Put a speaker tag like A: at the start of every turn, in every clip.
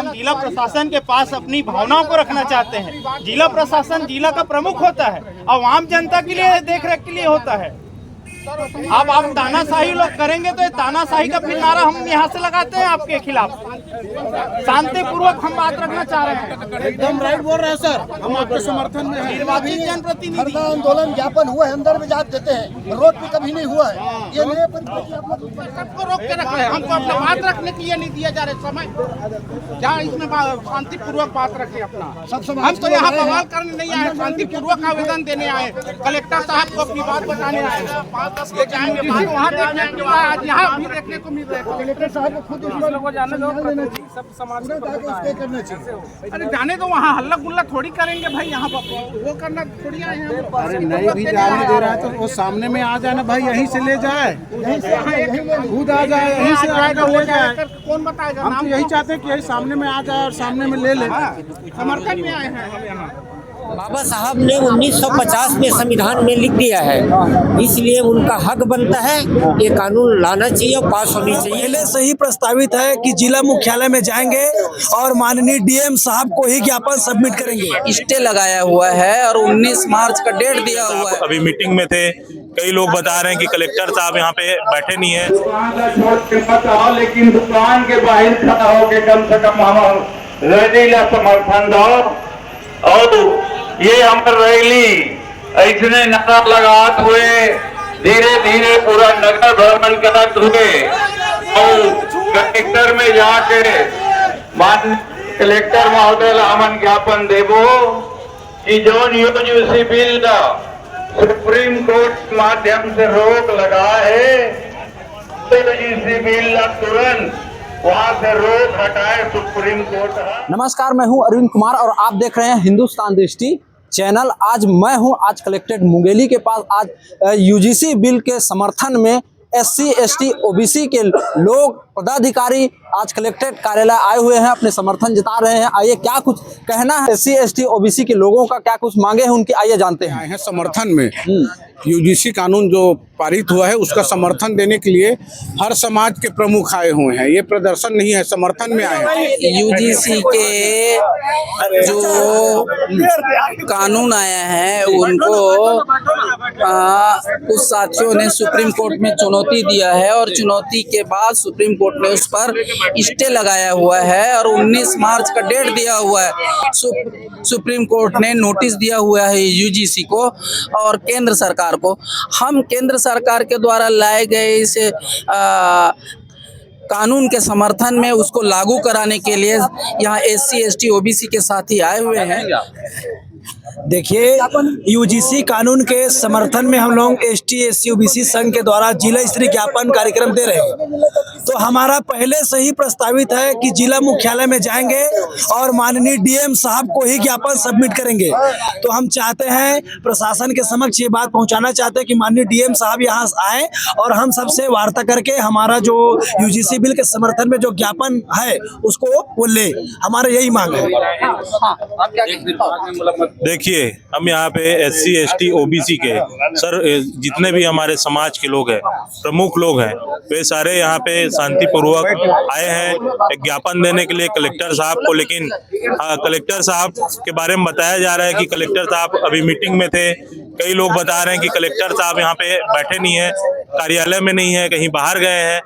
A: हम जिला प्रशासन के पास अपनी भावनाओं को रखना चाहते हैं। जिला प्रशासन जिला का प्रमुख होता है और आम जनता के लिए देख रेख के लिए होता है। अब आप तानाशाही लोग करेंगे तो ये तानाशाही का फिर नारा हम यहाँ से लगाते हैं आपके खिलाफ। शांतिपूर्वक हम बात रखना चाह रहे हैं।
B: एकदम राइट बोल रहे हैं सर, हम आपके समर्थन में हैं।
A: निर्वाचित जनप्रतिनिधि
B: आंदोलन ज्ञापन हुआ है, अंदर में जाप देते हैं, रोड पे कभी नहीं हुआ है। ये नए
A: सबको रोक के रख रहे हैं। हमको अपना बात रखने के लिए नहीं दिया जा रहा समय। क्या इसमें शांतिपूर्वक बात रखें अपना। हम तो यहाँ बवाल करने नहीं आए, शांतिपूर्वक आवेदन देने आए। कलेक्टर साहब को अपनी बात बताने आए। जाएंगे वहाँ देखने के बाद यहाँ भी देखने को मिल रहा है।
B: कलेक्टर साहब को खुद
A: सब समाज करना चाहिए। अरे जाने दो, वहाँ हल्ला गुल्ला थोड़ी करेंगे भाई। यहाँ वो करना थोड़ी आए हैं।
B: अरे नहीं भी जाने दे रहा है तो वो सामने में आ जाए ना भाई, यहीं से ले जाए, खुद आ जाए, यहीं से आएगा ले जाए।
A: कौन बताएगा?
B: हम तो यही चाहते हैं कि यही सामने में आ जाए और सामने में ले ले।
A: समर्थन में आए हैं हम यहाँ।
C: बाबा साहब ने 1950 में संविधान में लिख दिया है, इसलिए उनका हक बनता है ये कानून लाना चाहिए और पास होनी चाहिए।
D: पहले से ही प्रस्तावित है कि जिला मुख्यालय में जाएंगे और माननीय डीएम साहब को ही ज्ञापन सबमिट करेंगे।
E: स्टे लगाया हुआ है और 19 मार्च का डेट दिया हुआ है।
F: अभी मीटिंग में थे, कई लोग बता रहे हैं कि कलेक्टर साहब यहाँ पे बैठे नहीं है।
G: लेकिन दुकान के बाहर खड़ा होके कम से कम हम रैली ला समर्थन दो। और ये हम रैली ऐसने नारा लगाते हुए धीरे धीरे पूरा नगर भ्रमण करते हुए और कलेक्टर में जाके माननीय कलेक्टर महोदय हमन ज्ञापन देवो कि जो यूजीसी बिल सुप्रीम कोर्ट के माध्यम से रोक लगा है, यूजीसी बिल तुरंत वहाँ से रोक हटाए सुप्रीम कोर्ट।
E: नमस्कार, मैं हूं अरविंद कुमार और आप देख रहे हैं हिंदुस्तान दृष्टि चैनल। आज मैं हूं कलेक्टेड मुंगेली के पास। आज यूजीसी बिल के समर्थन में SC ST OBC के लोग पदाधिकारी आज कलेक्ट्रेट कार्यालय आए हुए हैं, अपने समर्थन जता रहे हैं। आइए क्या कुछ कहना है SC ST OBC के लोगों का, क्या कुछ मांगे हैं उनकी, आइए जानते हैं।
B: आए हैं समर्थन में। यूजीसी कानून जो पारित हुआ है उसका समर्थन देने के लिए हर समाज के प्रमुख आए हुए हैं। ये प्रदर्शन नहीं है, समर्थन में आए हैं।
E: यूजीसी के जो कानून आया है उनको कुछ साथियों ने सुप्रीम कोर्ट में चुनौती दिया है और चुनौती के बाद सुप्रीम कोर्ट ने उस पर स्टे लगाया हुआ है और 19 मार्च का डेट दिया हुआ है। सुप्रीम कोर्ट ने नोटिस दिया हुआ है यूजीसी को और केंद्र सरकार को। हम केंद्र सरकार के द्वारा लाए गए इस कानून के समर्थन में उसको लागू कराने के लिए यहाँ SC ST OBC के साथी आए हुए हैं।
D: देखिए, यूजीसी कानून के समर्थन में हम लोग ST SC OBC संघ के द्वारा जिला स्तरीय ज्ञापन कार्यक्रम दे रहे हैं। तो हमारा पहले से ही प्रस्तावित है कि जिला मुख्यालय में जाएंगे और माननीय डीएम साहब को ही ज्ञापन सबमिट करेंगे। तो हम चाहते हैं, प्रशासन के समक्ष ये बात पहुंचाना चाहते हैं कि माननीय डीएम साहब यहाँ आए और हम सबसे वार्ता करके हमारा जो यूजीसी बिल के समर्थन में जो ज्ञापन है उसको वो ले। हमारा यही मांग है।
F: देखिए, हम यहाँ पे SC ST OBC के सर जितने भी हमारे समाज के लोग हैं, प्रमुख लोग हैं, वे सारे यहाँ पे शांतिपूर्वक आए हैं ज्ञापन देने के लिए कलेक्टर साहब को। लेकिन कलेक्टर साहब के बारे में बताया जा रहा है कि कलेक्टर साहब अभी मीटिंग में थे। कई लोग बता रहे हैं कि कलेक्टर साहब यहाँ पे बैठे नहीं है, कार्यालय में नहीं है, कहीं बाहर गए हैं।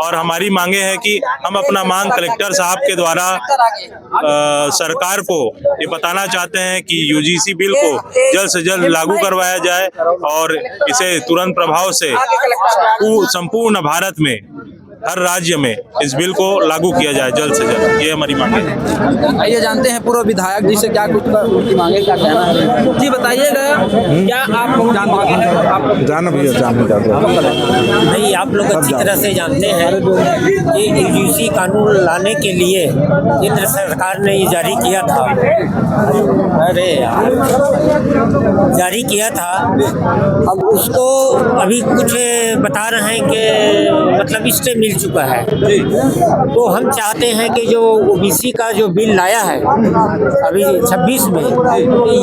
F: और हमारी मांगे हैं कि हम अपना मांग कलेक्टर साहब के द्वारा सरकार को ये बताना चाहते हैं कि यूजीसी बिल को जल्द से जल्द लागू करवाया जाए और इसे तुरंत प्रभाव से संपूर्ण भारत में हर राज्य में इस बिल को लागू किया जाए जल्द से जल्द। ये हमारी मांग है।
E: आइए जानते हैं पूर्व विधायक जी से क्या कुछ उनकी मांगे, क्या कहना है। जी बताइएगा, क्या आप लोग जानते हैं?
C: नहीं, आप लोग अच्छी तरह से जानते हैं कि यूजीसी कानून लाने के लिए केंद्र सरकार ने ये जारी किया था। अरे यार, जारी किया था। अब उसको अभी कुछ बता रहे हैं कि मतलब स्टे मिल चुका है तो हम चाहते हैं कि जो ओबीसी का जो बिल लाया है अभी 26 में,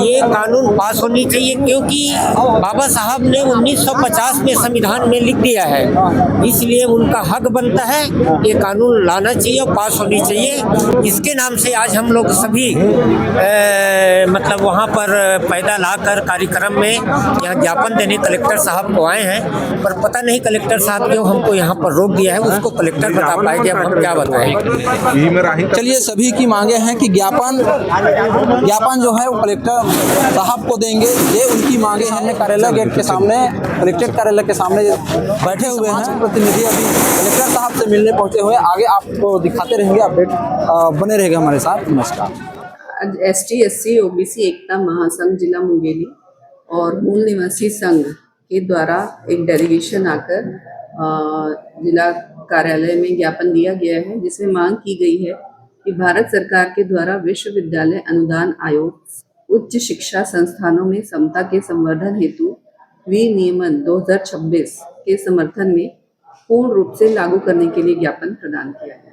C: ये कानून पास होनी चाहिए, क्योंकि बाबा साहब ने 1950 में संविधान में लिख दिया है, इसलिए उनका हक बनता है ये कानून लाना चाहिए और पास होनी चाहिए। इसके नाम से आज हम लोग सभी मतलब वहाँ पर पैदा लाकर कार्यक्रम में यहाँ ज्ञापन देने कलेक्टर साहब को आए हैं, पर पता नहीं कलेक्टर साहब क्यों हमको यहाँ पर रोक दिया है, उसको कलेक्टर बता पाएंगे, अब हम क्या बताएं।
E: चलिए, सभी की मांगे हैं कि ज्ञापन जो है वो कलेक्टर साहब को देंगे, ये उनकी मांगे हैं। कार्यालय गेट के सामने, कलेक्ट्रेट कार्यालय के सामने बैठे हुए हैं प्रतिनिधि, अभी कलेक्टर साहब से मिलने पहुंचे हुए। आगे आपको दिखाते रहेंगे, अपडेट बने रहेगा हमारे साथ। नमस्कार।
H: आज ST/SC OBC एकता महासंघ जिला मुंगेली और मूल निवासी संघ के द्वारा एक डेलीगेशन आकर जिला कार्यालय में ज्ञापन दिया गया है, जिसमें मांग की गई है कि भारत सरकार के द्वारा विश्वविद्यालय अनुदान आयोग उच्च शिक्षा संस्थानों में समता के संवर्धन हेतु विनियमन 2026 के समर्थन में पूर्ण रूप से लागू करने के लिए ज्ञापन प्रदान किया है।